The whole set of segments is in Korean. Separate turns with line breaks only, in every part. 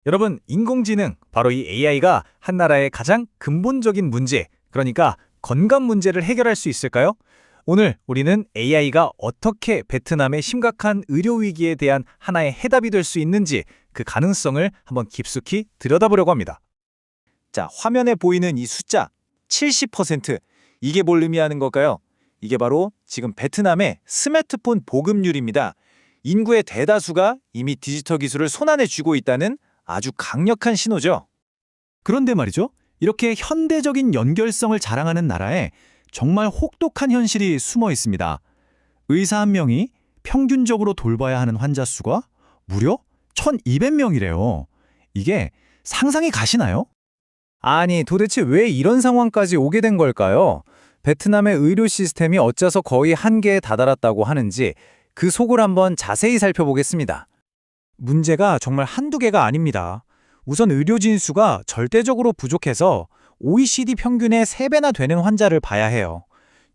여러분, 인공지능, 바로 이 AI가 한 나라의 가장 근본적인 문제, 그러니까 건강 문제를 해결할 수 있을까요? 오늘 우리는 AI가 어떻게 베트남의 심각한 의료 위기에 대한 하나의 해답이 될 수 있는지 그 가능성을 한번 깊숙이 들여다보려고 합니다.
자, 화면에 보이는 이 숫자 70%, 이게 뭘 의미하는 걸까요? 이게 바로 지금 베트남의 스마트폰 보급률입니다. 인구의 대다수가 이미 디지털 기술을 손안에 쥐고 있다는 아주 강력한 신호죠.
그런데 말이죠. 이렇게 현대적인 연결성을 자랑하는 나라에 정말 혹독한 현실이 숨어 있습니다. 의사 한 명이 평균적으로 돌봐야 하는 환자 수가 무려 1,200명이래요. 이게 상상이 가시나요?
아니, 도대체 왜 이런 상황까지 오게 된 걸까요? 베트남의 의료 시스템이 어째서 거의 한계에 다다랐다고 하는지 그 속을 한번 자세히 살펴보겠습니다. 문제가 정말 한두 개가 아닙니다. 우선 의료진 수가 절대적으로 부족해서 OECD 평균의 3배나 되는 환자를 봐야 해요.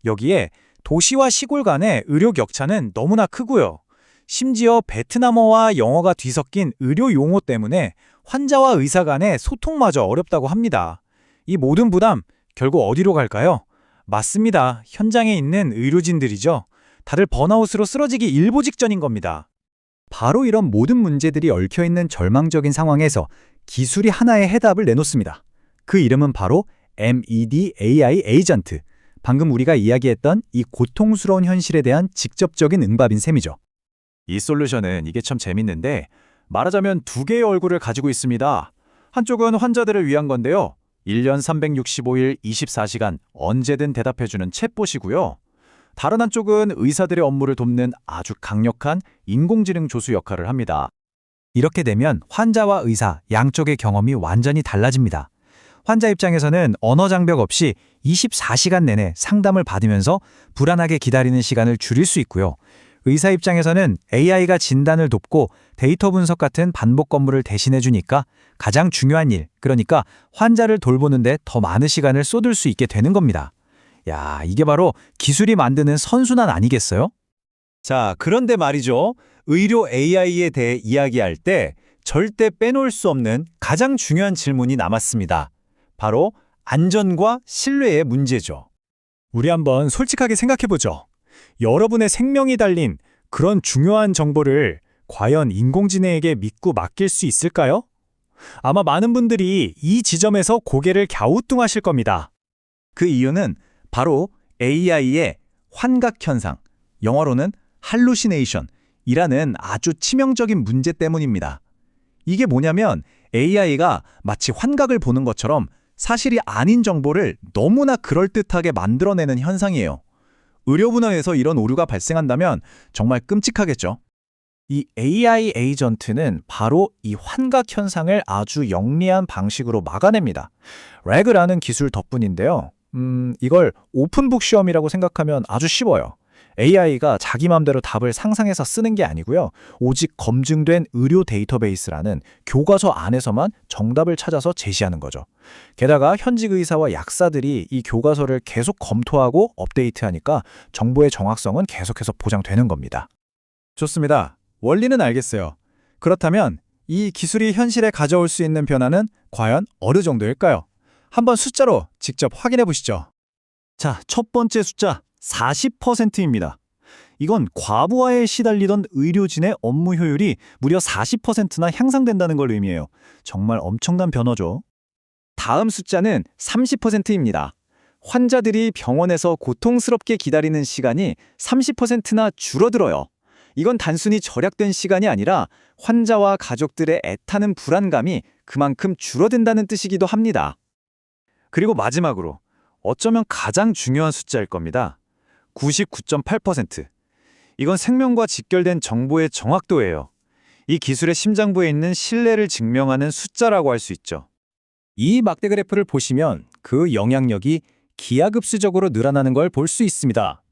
여기에 도시와 시골 간의 의료 격차는 너무나 크고요. 심지어 베트남어와 영어가 뒤섞인 의료 용어 때문에 환자와 의사 간의 소통마저 어렵다고 합니다. 이 모든 부담 결국 어디로 갈까요? 맞습니다. 현장에 있는 의료진들이죠. 다들 번아웃으로 쓰러지기 일보 직전인 겁니다.
바로 이런 모든 문제들이 얽혀있는 절망적인 상황에서 기술이 하나의 해답을 내놓습니다. 그 이름은 바로 MED-AI 에이전트. 방금 우리가 이야기했던 이 고통스러운 현실에 대한 직접적인 응답인 셈이죠.
이 솔루션은 이게 참 재밌는데 말하자면 두 개의 얼굴을 가지고 있습니다. 한쪽은 환자들을 위한 건데요. 1년 365일 24시간 언제든 대답해주는 챗봇이고요. 다른 한쪽은 의사들의 업무를 돕는 아주 강력한 인공지능 조수 역할을 합니다.
이렇게 되면 환자와 의사 양쪽의 경험이 완전히 달라집니다. 환자 입장에서는 언어 장벽 없이 24시간 내내 상담을 받으면서 불안하게 기다리는 시간을 줄일 수 있고요. 의사 입장에서는 AI가 진단을 돕고 데이터 분석 같은 반복 업무를 대신해 주니까 가장 중요한 일, 그러니까 환자를 돌보는데 더 많은 시간을 쏟을 수 있게 되는 겁니다. 야, 이게 바로 기술이 만드는 선순환 아니겠어요?
자, 그런데 말이죠. 의료 AI에 대해 이야기할 때 절대 빼놓을 수 없는 가장 중요한 질문이 남았습니다. 바로 안전과 신뢰의 문제죠.
우리 한번 솔직하게 생각해보죠. 여러분의 생명이 달린 그런 중요한 정보를 과연 인공지능에게 믿고 맡길 수 있을까요? 아마 많은 분들이 이 지점에서 고개를 갸우뚱하실 겁니다.
그 이유는 바로 AI의 환각 현상, 영어로는 할루시네이션이라는 아주 치명적인 문제 때문입니다. 이게 뭐냐면 AI가 마치 환각을 보는 것처럼 사실이 아닌 정보를 너무나 그럴듯하게 만들어내는 현상이에요. 의료 분야에서 이런 오류가 발생한다면 정말 끔찍하겠죠.
이 AI 에이전트는 바로 이 환각 현상을 아주 영리한 방식으로 막아냅니다. 래그라는 기술 덕분인데요. 이걸 오픈북 시험이라고 생각하면 아주 쉬워요. AI가 자기 맘대로 답을 상상해서 쓰는 게 아니고요. 오직 검증된 의료 데이터베이스라는 교과서 안에서만 정답을 찾아서 제시하는 거죠. 게다가 현직 의사와 약사들이 이 교과서를 계속 검토하고 업데이트하니까 정보의 정확성은 계속해서 보장되는 겁니다.
좋습니다. 원리는 알겠어요. 그렇다면 이 기술이 현실에 가져올 수 있는 변화는 과연 어느 정도일까요? 한번 숫자로 직접 확인해 보시죠. 자, 첫 번째 숫자 40%입니다. 이건 과부하에 시달리던 의료진의 업무 효율이 무려 40%나 향상된다는 걸 의미해요. 정말 엄청난 변화죠. 다음 숫자는 30%입니다. 환자들이 병원에서 고통스럽게 기다리는 시간이 30%나 줄어들어요. 이건 단순히 절약된 시간이 아니라 환자와 가족들의 애타는 불안감이 그만큼 줄어든다는 뜻이기도 합니다. 그리고 마지막으로 어쩌면 가장 중요한 숫자일 겁니다. 99.8%. 이건 생명과 직결된 정보의 정확도예요. 이 기술의 심장부에 있는 신뢰를 증명하는 숫자라고 할 수 있죠.
이 막대 그래프를 보시면 그 영향력이 기하급수적으로 늘어나는 걸 볼 수 있습니다.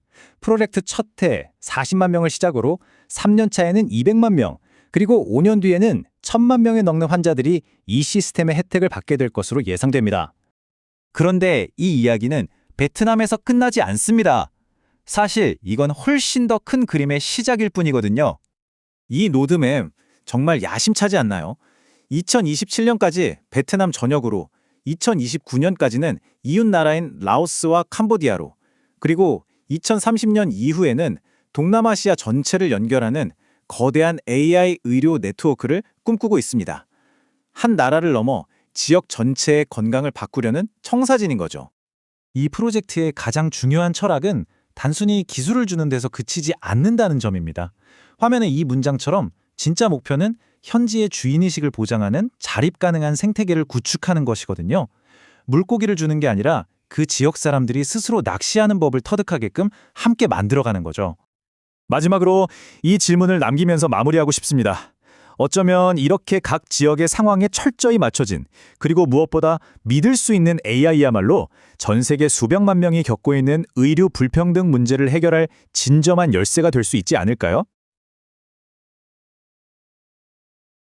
프로젝트 첫 해 40만 명을 시작으로 3년 차에는 200만 명, 그리고 5년 뒤에는 1000만 명에 넘는 환자들이 이 시스템의 혜택을 받게 될 것으로 예상됩니다.
그런데 이 이야기는 베트남에서 끝나지 않습니다. 사실 이건 훨씬 더 큰 그림의 시작일 뿐이거든요. 이 로드맵 정말 야심차지 않나요?
2027년까지 베트남 전역으로, 2029년까지는 이웃 나라인 라오스와 캄보디아로, 그리고 2030년 이후에는 동남아시아 전체를 연결하는 거대한 AI 의료 네트워크를 꿈꾸고 있습니다. 한 나라를 넘어 지역 전체의 건강을 바꾸려는 청사진인 거죠.
이 프로젝트의 가장 중요한 철학은 단순히 기술을 주는 데서 그치지 않는다는 점입니다. 화면의 이 문장처럼 진짜 목표는 현지의 주인의식을 보장하는 자립 가능한 생태계를 구축하는 것이거든요. 물고기를 주는 게 아니라 그 지역 사람들이 스스로 낚시하는 법을 터득하게끔 함께 만들어가는 거죠.
마지막으로 이 질문을 남기면서 마무리하고 싶습니다. 어쩌면 이렇게 각 지역의 상황에 철저히 맞춰진, 그리고 무엇보다 믿을 수 있는 AI야말로 전 세계 수백만 명이 겪고 있는 의료 불평등 문제를 해결할 진정한 열쇠가 될 수 있지 않을까요?